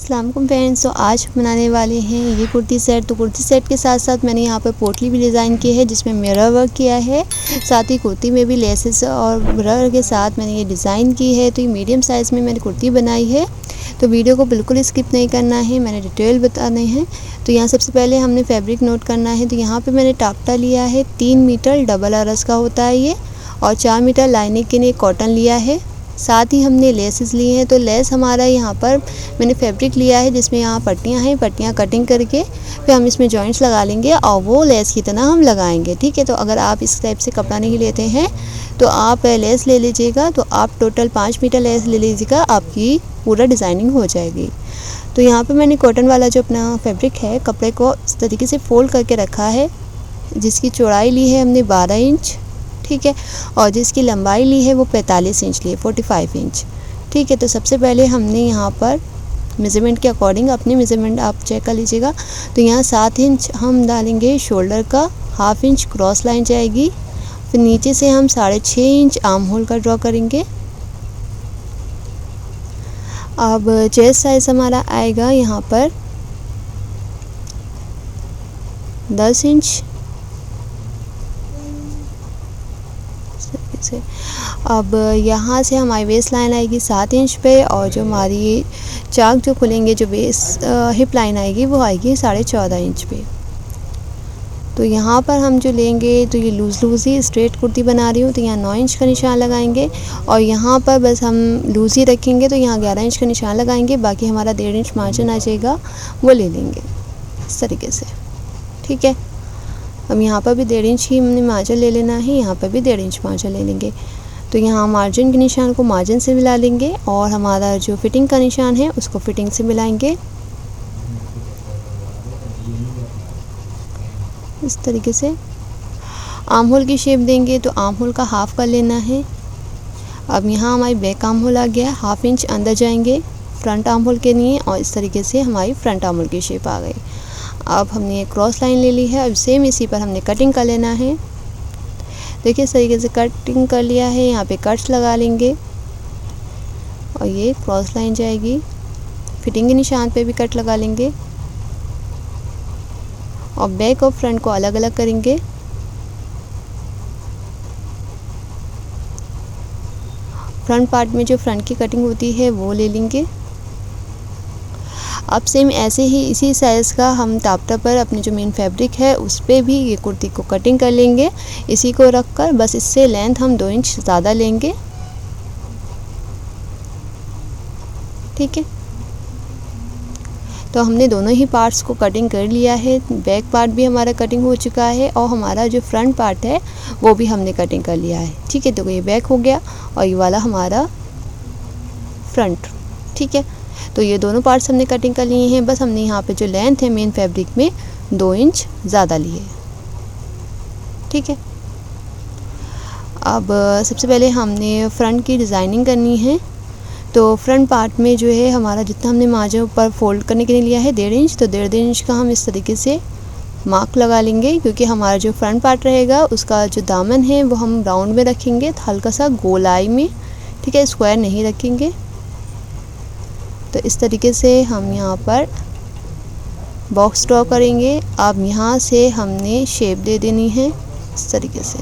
अस्सलाम वालेकुम फ्रेंड्स। तो आज बनाने वाले हैं ये कुर्ती सेट। तो कुर्ती सेट के साथ साथ मैंने यहाँ पर पोटली भी डिज़ाइन की है जिसमें मिरर वर्क किया है। साथ ही कुर्ती में भी लेसेस और मिरर के साथ मैंने ये डिज़ाइन की है। तो ये मीडियम साइज़ में मैंने कुर्ती बनाई है। तो वीडियो को बिल्कुल स्किप नहीं करना है, मैंने डिटेल बताने हैं। तो यहाँ सबसे पहले हमने फैब्रिक नोट करना है। तो यहाँ पर मैंने टापटा लिया है 3 मीटर डबल अरस का होता है ये, और 4 मीटर लाइनिंग के लिए कॉटन लिया है। साथ ही हमने लेसेस लिए हैं। तो लेस हमारा यहाँ पर मैंने फैब्रिक लिया है जिसमें यहाँ पट्टियाँ हैं, पट्टियाँ कटिंग करके फिर हम इसमें जॉइंट्स लगा लेंगे और वो लेस की तरह हम लगाएंगे। ठीक है, तो अगर आप इस टाइप से कपड़ा नहीं लेते हैं तो आप लेस ले लीजिएगा। तो आप टोटल 5 मीटर लेस ले लीजिएगा, आपकी पूरा डिज़ाइनिंग हो जाएगी। तो यहाँ पर मैंने कॉटन वाला जो अपना फैब्रिक है, कपड़े को इस तरीके से फोल्ड करके रखा है, जिसकी चौड़ाई ली है हमने 12 इंच। ठीक है, और जिसकी लंबाई ली है वो 45 इंच ली है, 45 इंच। ठीक है, तो सबसे पहले हमने यहाँ पर मेज़रमेंट के अकॉर्डिंग अपनी मेज़रमेंट आप चेक कर लीजिएगा। तो यहाँ 7 इंच हम डालेंगे शोल्डर का, हाफ इंच क्रॉस लाइन जाएगी, फिर नीचे से हम 6.5 इंच आर्म होल का ड्रॉ करेंगे। अब चेस्ट साइज़ हमारा आएगा यहाँ पर 10 इंच। से अब यहाँ से हमारी वेस्ट लाइन आएगी 7 इंच पे, और जो हमारी चाक जो खुलेंगे, जो वेस्ट हिप लाइन आएगी वो आएगी 14.5 इंच पे। तो यहाँ पर हम जो लेंगे, तो ये लूज़ ही स्ट्रेट कुर्ती बना रही हूँ, तो यहाँ 9 इंच का निशान लगाएंगे, और यहाँ पर बस हम लूज़ ही रखेंगे तो यहाँ 11 इंच का निशान लगाएंगे। बाकी हमारा 1.5 इंच मार्जिन आ जाएगा, वो ले लेंगे इस तरीके से। ठीक है, अब यहाँ पर भी 1.5 इंच ही हमने मार्जिन ले लेना है, यहाँ पर भी 1.5 इंच मार्जिन ले लेंगे। तो यहाँ मार्जिन के निशान को मार्जिन से मिला लेंगे, और हमारा जो फिटिंग का निशान है उसको फिटिंग से मिलाएंगे इस तरीके से। आर्म होल की शेप देंगे तो आर्म होल का हाफ कर लेना है। अब यहाँ हमारी बैक आर्म होल आ गया, हाफ इंच अंदर जाएंगे फ्रंट आर्म होल के लिए, और इस तरीके से हमारी फ्रंट आर्म होल की शेप आ गई। अब हमने एक क्रॉस लाइन ले ली है, अब सेम इसी पर हमने कटिंग कर लेना है। देखिए इस तरीके से कटिंग कर लिया है, यहाँ पे कट्स लगा लेंगे, और ये क्रॉस लाइन जाएगी। फिटिंग के निशान पे भी कट लगा लेंगे, और बैक और फ्रंट को अलग अलग करेंगे। फ्रंट पार्ट में जो फ्रंट की कटिंग होती है वो ले लेंगे। अब सेम ऐसे ही इसी साइज़ का हम टापटा पर अपने जो मेन फैब्रिक है उस पर भी ये कुर्ती को कटिंग कर लेंगे, इसी को रख कर। बस इससे लेंथ हम 2 इंच ज़्यादा लेंगे। ठीक है, तो हमने दोनों ही पार्ट्स को कटिंग कर लिया है। बैक पार्ट भी हमारा कटिंग हो चुका है, और हमारा जो फ्रंट पार्ट है वो भी हमने कटिंग कर लिया है। ठीक है, तो ये बैक हो गया और ये वाला हमारा फ्रंट। ठीक है, तो ये दोनों पार्ट्स हमने कटिंग कर लिए हैं। बस हमने यहाँ पे जो लेंथ है मेन फैब्रिक में 2 इंच ज़्यादा ली है। ठीक है, अब सबसे पहले हमने फ्रंट की डिज़ाइनिंग करनी है। तो फ्रंट पार्ट में जो है हमारा जितना हमने मार्जिन ऊपर फोल्ड करने के लिए लिया है 1.5 इंच, तो 1.5 इंच का हम इस तरीके से मार्क लगा लेंगे, क्योंकि हमारा जो फ्रंट पार्ट रहेगा उसका जो दामन है वो हम राउंड में रखेंगे, हल्का सा गोलाई में। ठीक है, स्क्वायर नहीं रखेंगे। तो इस तरीके से हम यहाँ पर बॉक्स ड्रॉ करेंगे। अब यहाँ से हमने शेप दे देनी है इस तरीके से,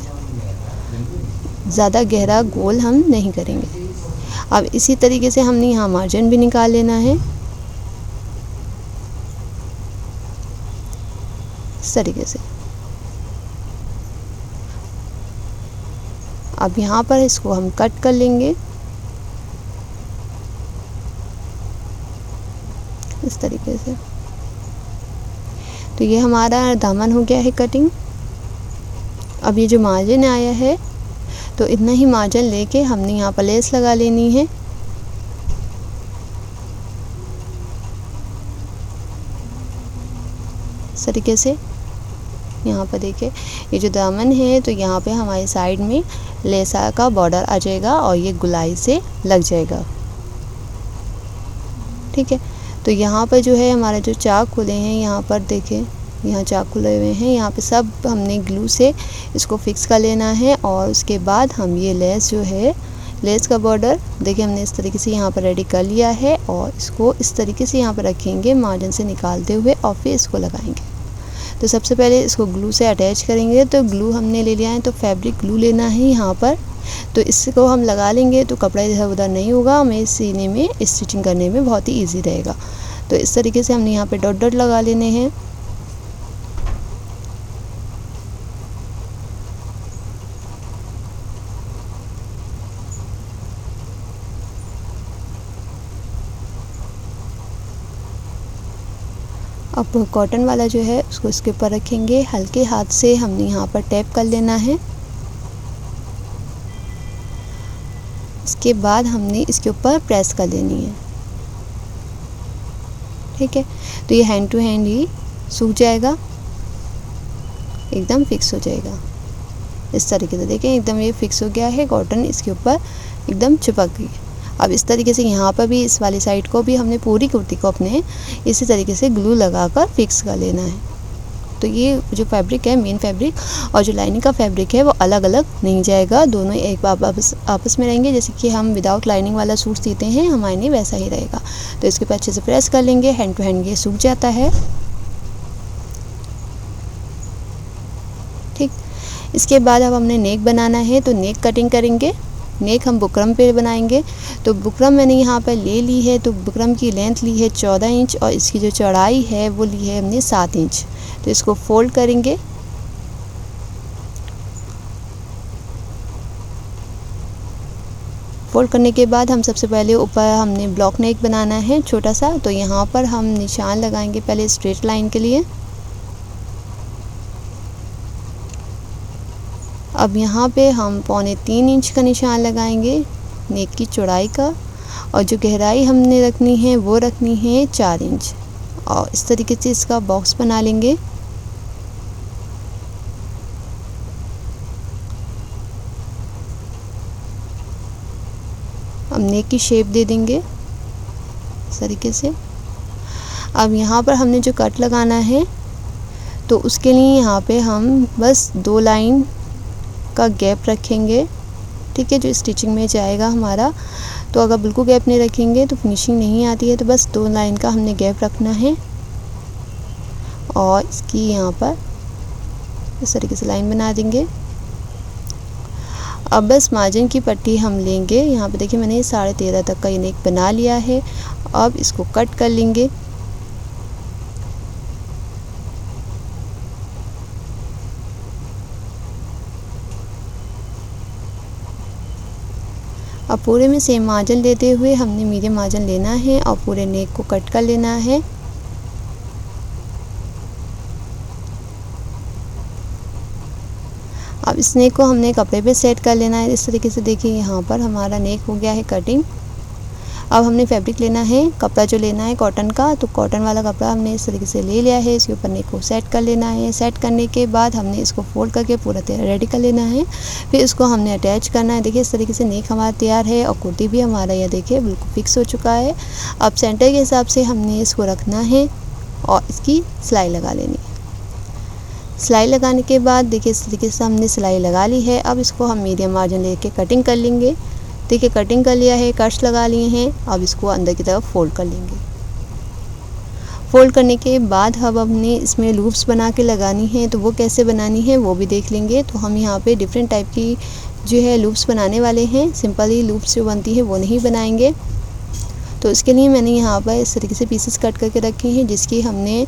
ज़्यादा गहरा गोल हम नहीं करेंगे। अब इसी तरीके से हमने यहाँ मार्जिन भी निकाल लेना है इस तरीके से। अब यहाँ पर इसको हम कट कर लेंगे इस तरीके से। तो ये हमारा दामन हो गया है कटिंग। अब ये जो मार्जिन आया है तो इतना ही मार्जिन लेके हमने यहाँ पर लेस लगा लेनी है। इस तरीके से यहाँ पर देखिए ये जो दामन है, तो यहाँ पे हमारी साइड में लेसा का बॉर्डर आ जाएगा और ये गुलाई से लग जाएगा। ठीक है, तो यहाँ पर जो है हमारे जो चाक खुले हैं, यहाँ पर देखें यहाँ चाक खुले हुए हैं, यहाँ पे सब हमने ग्लू से इसको फिक्स कर लेना है, और उसके बाद हम ये लेस जो है लेस का बॉर्डर देखिए हमने इस तरीके से यहाँ पर रेडी कर लिया है और इसको इस तरीके से यहाँ पर रखेंगे मार्जिन से निकालते हुए और फिर इसको लगाएंगे। तो सबसे पहले इसको ग्लू से अटैच करेंगे। तो ग्लू हमने ले लिया है, तो फैब्रिक ग्लू लेना है यहाँ पर। तो इसको हम लगा लेंगे तो कपड़ा इधर उधर नहीं होगा, हमें सीने में स्टिचिंग करने में बहुत ही ईजी रहेगा। तो इस तरीके से हमने यहाँ पे डॉट डॉट लगा लेने हैं। अब कॉटन वाला जो है उसको इसके ऊपर रखेंगे, हल्के हाथ से हमने यहाँ पर टैप कर लेना है। इसके बाद हमने इसके ऊपर प्रेस कर लेनी है, ठीक है। तो ये हैंड टू हैंड ही सूख जाएगा, एकदम फिक्स हो जाएगा इस तरीके से। देखें एकदम ये फिक्स हो गया है, कॉटन इसके ऊपर एकदम चिपक गई। अब इस तरीके से यहाँ पर भी इस वाली साइड को भी हमने पूरी कुर्ती को अपने इसी तरीके से ग्लू लगाकर फिक्स कर लेना है। तो ये जो फैब्रिक है मेन फैब्रिक और जो लाइनिंग का फैब्रिक है वो अलग अलग नहीं जाएगा, दोनों एक आपस में रहेंगे। जैसे कि हम विदाउट लाइनिंग वाला सूट सीते हैं हमारे लिए वैसा ही रहेगा। तो इसके ऊपर अच्छे से प्रेस कर लेंगे, हैंड टू हैंड ये सूख जाता है, ठीक। इसके बाद अब हमने नेक बनाना है, तो नेक कटिंग करेंगे। नेक हम बुकरम पे बनाएंगे। तो बुकरम मैंने यहाँ पर ले ली है, तो बुकरम की लेंथ ली है 14 इंच और इसकी जो चौड़ाई है वो ली है हमने 7 इंच। तो इसको फोल्ड करेंगे। फोल्ड करने के बाद हम सबसे पहले ऊपर हमने ब्लॉक नेक बनाना है छोटा सा। तो यहाँ पर हम निशान लगाएंगे पहले स्ट्रेट लाइन के लिए। अब यहाँ पे हम 3.25 इंच का निशान लगाएंगे नेक की चौड़ाई का, और जो गहराई हमने रखनी है वो रखनी है 4 इंच। और इस तरीके से इसका बॉक्स बना लेंगे। अब नेक की शेप दे देंगे इस तरीके से। अब यहाँ पर हमने जो कट लगाना है तो उसके लिए यहाँ पे हम बस 2 लाइन का गैप रखेंगे, ठीक है, जो स्टिचिंग में जाएगा हमारा। तो अगर बिल्कुल गैप नहीं रखेंगे तो फिनिशिंग नहीं आती है। तो बस 2 लाइन का हमने गैप रखना है और इसकी यहाँ पर इस तरीके से लाइन बना देंगे। अब बस मार्जिन की पट्टी हम लेंगे। यहाँ पे देखिए मैंने 13.5 तक का ये नेक बना लिया है। अब इसको कट कर लेंगे। अब पूरे में सेम मार्जिन लेते हुए हमने मीडियम मार्जिन लेना है और पूरे नेक को कट कर लेना है। अब इस नेक को हमने कपड़े पे सेट कर लेना है इस तरीके से। देखिए यहाँ पर हमारा नेक हो गया है कटिंग। अब हमने फैब्रिक लेना है, कपड़ा जो लेना है कॉटन का। तो कॉटन वाला कपड़ा हमने इस तरीके से ले लिया है। इसके ऊपर नेक को सेट कर लेना है। सेट करने के बाद हमने इसको फोल्ड करके पूरा तैयार रेडी कर लेना है। फिर इसको हमने अटैच करना है। देखिए इस तरीके से नेक हमारा तैयार है और कुर्ती भी हमारा यह देखिए बिल्कुल फिक्स हो चुका है। अब सेंटर के हिसाब से हमने इसको रखना है और इसकी सिलाई लगा लेनी है। सिलाई लगाने के बाद देखिए इस तरीके से हमने सिलाई लगा ली है। अब इसको हम मीडियम मार्जिन लेके कटिंग कर लेंगे। देखिए कटिंग कर लिया है, कट्स लगा लिए हैं। अब इसको अंदर की तरफ फोल्ड कर लेंगे। फोल्ड करने के बाद अब हमने इसमें लूप्स बना के लगानी है। तो वो कैसे बनानी है वो भी देख लेंगे। तो हम यहाँ पे डिफरेंट टाइप की जो है लूप्स बनाने वाले हैं। सिंपल ही लूप्स जो बनती है वो नहीं बनाएंगे। तो इसके लिए मैंने यहाँ पर इस तरीके से पीसेस कट करके रखे हैं, जिसकी हमने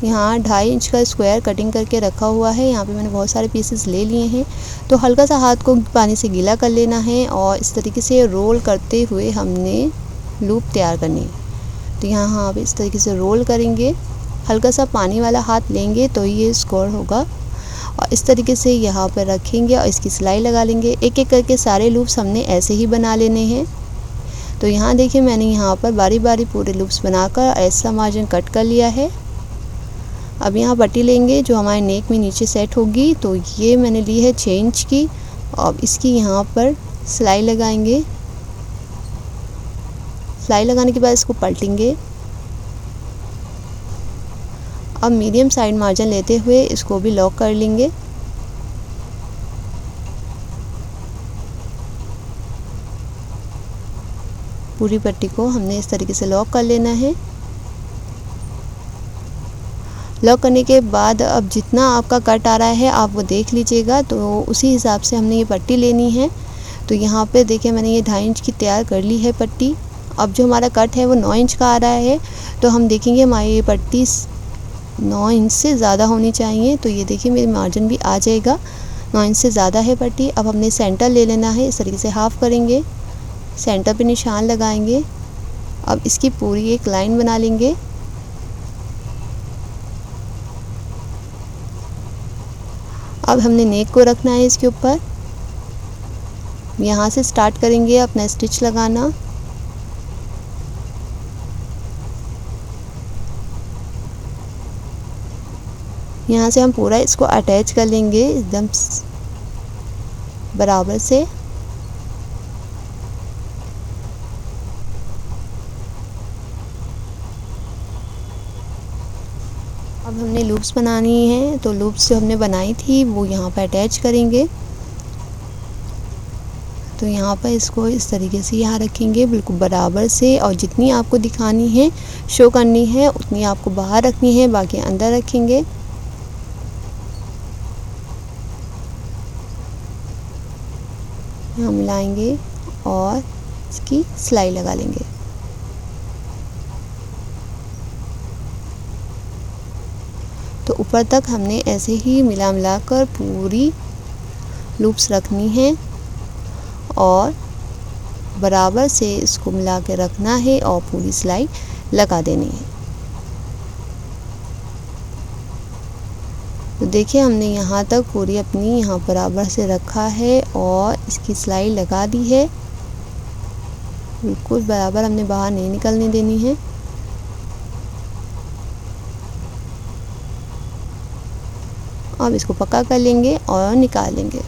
यहाँ 2.5 इंच का स्क्वायर कटिंग करके रखा हुआ है। यहाँ पे मैंने बहुत सारे पीसेस ले लिए हैं। तो हल्का सा हाथ को पानी से गीला कर लेना है और इस तरीके से रोल करते हुए हमने लूप तैयार करनी है। तो यहाँ आप इस तरीके से रोल करेंगे, हल्का सा पानी वाला हाथ लेंगे तो ये स्क्वायर होगा। और इस तरीके से यहाँ पर रखेंगे और इसकी सिलाई लगा लेंगे। एक एक करके सारे लूप्स हमने ऐसे ही बना लेने हैं। तो यहाँ देखिए मैंने यहाँ पर बारी बारी पूरे लूप्स बनाकर ऐसा मार्जिन कट कर लिया है। अब यहाँ पट्टी लेंगे जो हमारे नेक में नीचे सेट होगी। तो ये मैंने ली है 6 इंच की। अब इसकी यहाँ पर सिलाई लगाएंगे। सिलाई लगाने के बाद इसको पलटेंगे। अब मीडियम साइड मार्जिन लेते हुए इसको भी लॉक कर लेंगे। पूरी पट्टी को हमने इस तरीके से लॉक कर लेना है। लॉक करने के बाद अब जितना आपका कट आ रहा है आप वो देख लीजिएगा, तो उसी हिसाब से हमने ये पट्टी लेनी है। तो यहाँ पे देखिए मैंने ये 2.5 इंच की तैयार कर ली है पट्टी। अब जो हमारा कट है वो 9 इंच का आ रहा है, तो हम देखेंगे हमारी ये पट्टी 9 इंच से ज़्यादा होनी चाहिए। तो ये देखिए मेरी मार्जिन भी आ जाएगा, 9 इंच से ज़्यादा है पट्टी। अब हमने सेंटर ले लेना है, इस तरीके से हाफ़ करेंगे, सेंटर पे निशान लगाएंगे। अब इसकी पूरी एक लाइन बना लेंगे। अब हमने नेक को रखना है इसके ऊपर, यहाँ से स्टार्ट करेंगे अपना स्टिच लगाना। यहाँ से हम पूरा इसको अटैच कर लेंगे एकदम बराबर से। अब हमने लूप्स बनानी है, तो लूप्स जो हमने बनाई थी वो यहाँ पर अटैच करेंगे। तो यहाँ पर इसको इस तरीके से यहाँ रखेंगे बिल्कुल बराबर से, और जितनी आपको दिखानी है शो करनी है उतनी आपको बाहर रखनी है, बाकी अंदर रखेंगे। यहाँ मिलाएंगे और इसकी सिलाई लगा लेंगे। तो ऊपर तक हमने ऐसे ही मिला कर पूरी लूप्स रखनी है और बराबर से इसको मिला के रखना है और पूरी सिलाई लगा देनी है। तो देखिए हमने यहाँ तक पूरी अपनी यहाँ बराबर से रखा है और इसकी सिलाई लगा दी है, बिल्कुल बराबर, हमने बाहर नहीं निकलने देनी है। अब इसको पक्का कर लेंगे और निकाल लेंगे।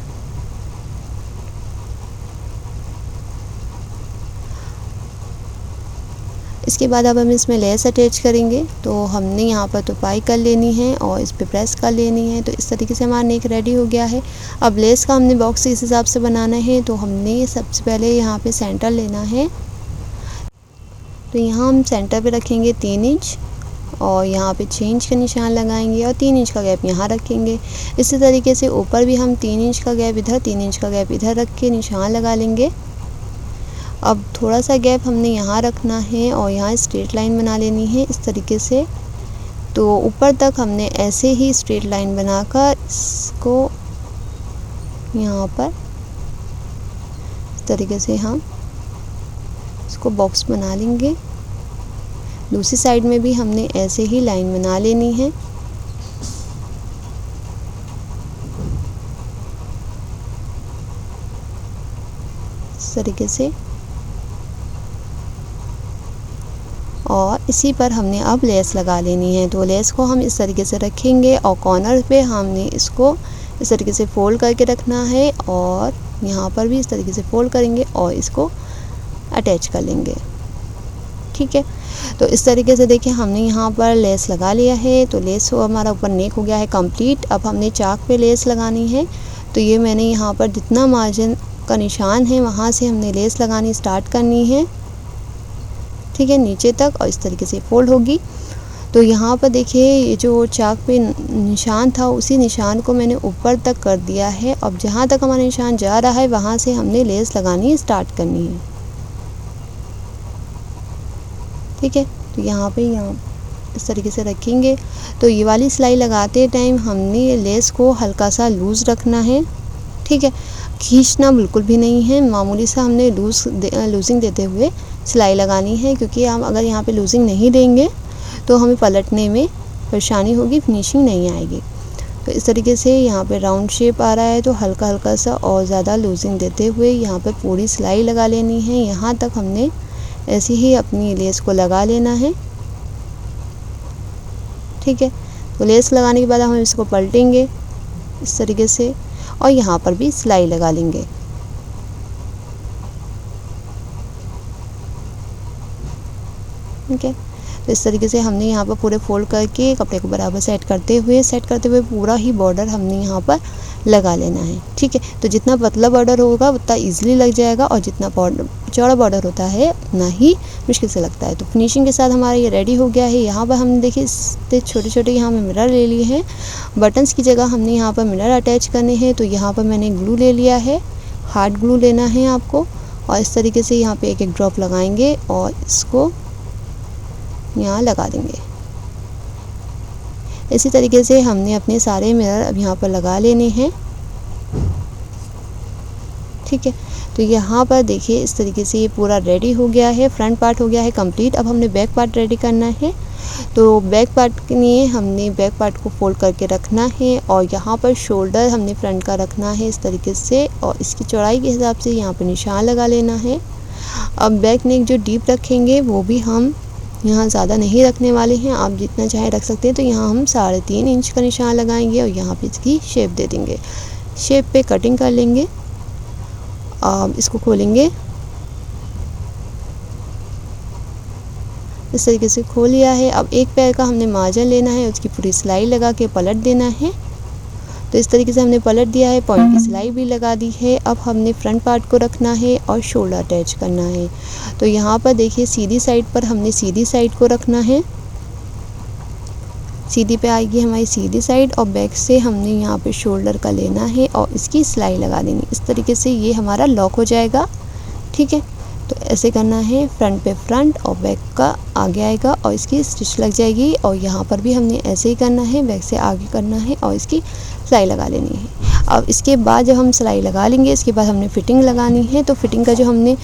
इसके बाद अब हम इसमें लेस अटैच करेंगे। तो हमने यहाँ पर तुपाई कर लेनी है और इस पर प्रेस कर लेनी है। तो इस तरीके से हमारा नेक रेडी हो गया है। अब लेस का हमने बॉक्स इस हिसाब से बनाना है। तो हमने सबसे पहले यहाँ पे सेंटर लेना है। तो यहाँ हम सेंटर पे रखेंगे 3 इंच और यहाँ पे 6 इंच का निशान लगाएंगे और 3 इंच का गैप यहाँ रखेंगे। इसी तरीके से ऊपर भी हम 3 इंच का गैप इधर, 3 इंच का गैप इधर रख के निशान लगा लेंगे। अब थोड़ा सा गैप हमने यहाँ रखना है और यहाँ स्ट्रेट लाइन बना लेनी है इस तरीके से। तो ऊपर तक हमने ऐसे ही स्ट्रेट लाइन बनाकर इसको यहाँ पर इस तरीके से हम इसको बॉक्स बना लेंगे। दूसरी साइड में भी हमने ऐसे ही लाइन बना लेनी है। इस तरीके से, और इसी पर हमने अब लेस लगा लेनी है। तो लेस को हम इस तरीके से रखेंगे और कॉर्नर पे हमने इसको इस तरीके से फोल्ड करके रखना है और यहाँ पर भी इस तरीके से फोल्ड करेंगे और इसको अटैच कर लेंगे। ठीक है, तो इस तरीके से देखिए हमने यहाँ पर लेस लगा लिया है। तो लेस हमारा ऊपर नेक हो गया है कंप्लीट। अब हमने चाक पे लेस लगानी है। तो ये मैंने यहाँ पर जितना मार्जिन का निशान है वहाँ से हमने लेस लगानी स्टार्ट करनी है। ठीक है, नीचे तक, और इस तरीके से फोल्ड होगी। तो यहाँ पर देखिए ये जो चाक पे निशान था उसी निशान को मैंने ऊपर तक कर दिया है। अब जहाँ तक हमारा निशान जा रहा है वहाँ से हमने लेस लगानी स्टार्ट करनी है। ठीक है, तो यहाँ इस तरीके से रखेंगे। तो ये वाली सिलाई लगाते टाइम हमने लेस को हल्का सा लूज़ रखना है। ठीक है, खींचना बिल्कुल भी नहीं है, मामूली सा हमने लूजिंग देते हुए सिलाई लगानी है, क्योंकि हम अगर यहाँ पे लूजिंग नहीं देंगे तो हमें पलटने में परेशानी होगी, फिनिशिंग नहीं आएगी। तो इस तरीके से यहाँ पे राउंड शेप आ रहा है तो हल्का हल्का सा और ज़्यादा लूजिंग देते हुए यहाँ पे पूरी सिलाई लगा लेनी है। यहाँ तक हमने ऐसे ही अपनी लेस को लगा लेना है। ठीक है, तो लेस लगाने के बाद हम इसको पलटेंगे इस तरीके से और यहाँ पर भी सिलाई लगा लेंगे। ठीक है, तो इस तरीके से हमने यहाँ पर पूरे फोल्ड करके कपड़े को बराबर सेट करते हुए पूरा ही बॉर्डर हमने यहाँ पर लगा लेना है। ठीक है, तो जितना पतला बॉर्डर होगा उतना इजीली लग जाएगा और जितना चौड़ा बॉर्डर होता है उतना ही मुश्किल से लगता है। तो फिनिशिंग के साथ हमारा ये रेडी हो गया है। यहाँ पर हमने देखिए इतने छोटे छोटे यहाँ पे मिरर ले लिए हैं। बटन्स की जगह हमने यहाँ पर मिरर अटैच करने हैं, तो यहाँ पर मैंने ग्लू ले लिया है। हार्ड ग्लू लेना है आपको और इस तरीके से यहाँ पे एक एक ड्रॉप लगाएंगे और इसको यहाँ लगा देंगे। इसी तरीके से हमने अपने सारे मिरर अब यहाँ पर लगा लेने हैं। ठीक है, तो यहाँ पर देखिए इस तरीके से ये पूरा रेडी हो गया है। फ्रंट पार्ट हो गया है कंप्लीट। अब हमने बैक पार्ट रेडी करना है। तो बैक पार्ट के लिए हमने बैक पार्ट को फोल्ड करके रखना है और यहाँ पर शोल्डर हमने फ्रंट का रखना है इस तरीके से और इसकी चौड़ाई के हिसाब से यहाँ पर निशान लगा लेना है। अब बैक नेक जो डीप रखेंगे वो भी हम यहाँ ज़्यादा नहीं रखने वाले हैं, आप जितना चाहे रख सकते हैं। तो यहाँ हम 3.5 इंच का निशान लगाएंगे और यहाँ पे इसकी शेप दे देंगे। शेप पे कटिंग कर लेंगे। अब इसको खोलेंगे, इस तरीके से खोल लिया है। अब एक पैर का हमने मार्जिन लेना है, उसकी पूरी सिलाई लगा के पलट देना है। तो इस तरीके से हमने पलट दिया है, पॉइंट की सिलाई भी लगा दी है। अब हमने फ्रंट पार्ट को रखना है और शोल्डर अटैच करना है। तो यहाँ पर देखिए सीधी साइड पर हमने सीधी साइड को रखना है। सीधी पे आएगी हमारी सीधी साइड और बैक से हमने यहाँ पे शोल्डर का लेना है और इसकी सिलाई लगा देनी। इस तरीके से ये हमारा लॉक हो जाएगा। ठीक है, तो ऐसे करना है। फ्रंट पे फ्रंट और बैक का आगे आएगा और इसकी स्टिच लग जाएगी। और यहाँ पर भी हमने ऐसे ही करना है, बैक से आगे करना है और इसकी सिलाई लगा लेनी है। अब इसके बाद जब हम सिलाई लगा लेंगे इसके बाद हमने फिटिंग लगानी है। तो फिटिंग का जो हमने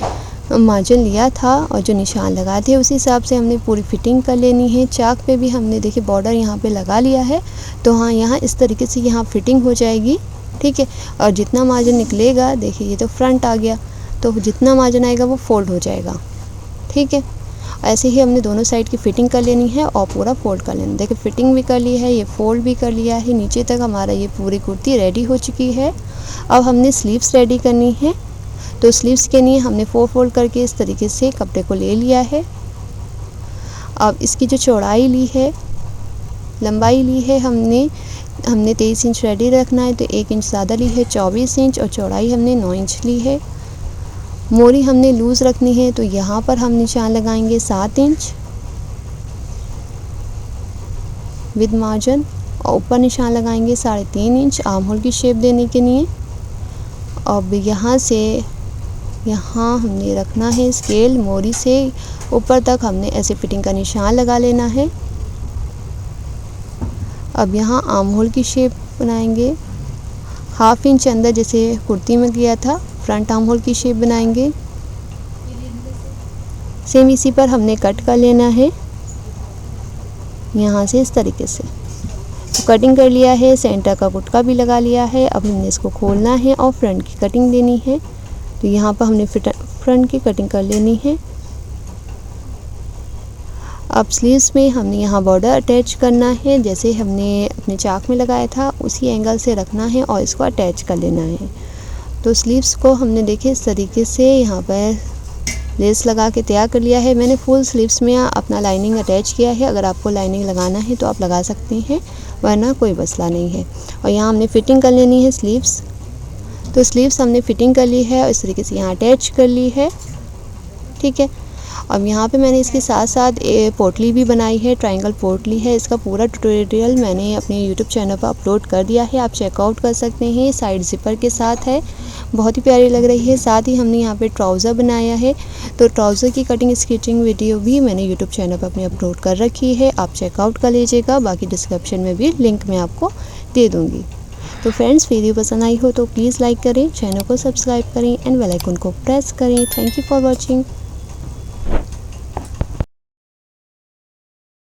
मार्जिन लिया था और जो निशान लगाए थे उसी हिसाब से हमने पूरी फिटिंग कर लेनी है। चाक पे भी हमने देखिए बॉर्डर यहाँ पे लगा लिया है। तो हाँ, यहाँ इस तरीके से यहाँ फिटिंग हो जाएगी। ठीक है, और जितना मार्जिन निकलेगा देखिए ये तो फ्रंट आ गया, तो जितना मार्जिन आएगा वो फोल्ड हो जाएगा। ठीक है, ऐसे ही हमने दोनों साइड की फ़िटिंग कर लेनी है और पूरा फोल्ड कर लेना। देखिए फ़िटिंग भी कर ली है, ये फोल्ड भी कर लिया है। नीचे तक हमारा ये पूरी कुर्ती रेडी हो चुकी है। अब हमने स्लीव्स रेडी करनी है। तो स्लीव्स के लिए हमने 4 फोल्ड करके इस तरीके से कपड़े को ले लिया है। अब इसकी जो चौड़ाई ली है, लंबाई ली है हमने 23 इंच रेडी रखना है, तो 1 इंच ज़्यादा ली है 24 इंच और चौड़ाई हमने 9 इंच ली है। मोरी हमने लूज़ रखनी है, तो यहाँ पर हम निशान लगाएंगे 7 इंच विद मार्जिन और ऊपर निशान लगाएंगे 3.5 इंच आर्म होल की शेप देने के लिए। अब यहाँ से यहाँ हमने रखना है स्केल, मोरी से ऊपर तक हमने ऐसे फिटिंग का निशान लगा लेना है। अब यहाँ आर्म होल की शेप बनाएंगे, 1/2 इंच अंदर जैसे कुर्ती में किया था फ्रंट आर्म होल की शेप बनाएंगे। सेम इसी पर हमने कट कर लेना है यहाँ से इस तरीके से। तो कटिंग कर लिया है, सेंटर का गुटका भी लगा लिया है। अब हमने इसको खोलना है और फ्रंट की कटिंग देनी है। तो यहाँ पर हमने फ्रंट की कटिंग कर लेनी है। अब स्लीव्स में हमने यहाँ बॉर्डर अटैच करना है, जैसे हमने अपने चाक में लगाया था उसी एंगल से रखना है और इसको अटैच कर लेना है। तो स्लीव्स को हमने देखिए इस तरीके से यहाँ पर लेस लगा के तैयार कर लिया है। मैंने फुल स्लीव्स में अपना लाइनिंग अटैच किया है। अगर आपको लाइनिंग लगाना है तो आप लगा सकते हैं, वरना कोई मसला नहीं है। और यहाँ हमने फिटिंग कर लेनी है स्लीव्स। तो स्लीव्स हमने फिटिंग कर ली है और इस तरीके से यहाँ अटैच कर ली है। ठीक है, अब यहाँ पे मैंने इसके साथ साथ पोटली भी बनाई है, ट्रायंगल पोटली है। इसका पूरा ट्यूटोरियल मैंने अपने यूट्यूब चैनल पर अपलोड कर दिया है, आप चेकआउट कर सकते हैं। साइड ज़िपर के साथ है, बहुत ही प्यारी लग रही है। साथ ही हमने यहाँ पे ट्राउज़र बनाया है, तो ट्राउज़र की कटिंग स्टिचिंग वीडियो भी मैंने यूट्यूब चैनल पर अपने अपलोड कर रखी है, आप चेकआउट कर लीजिएगा। बाकी डिस्क्रिप्शन में भी लिंक मैं आपको दे दूँगी। तो फ्रेंड्स, वीडियो पसंद आई हो तो प्लीज़ लाइक करें, चैनल को सब्सक्राइब करें एंड बेल आइकन को प्रेस करें। Thank you for watching.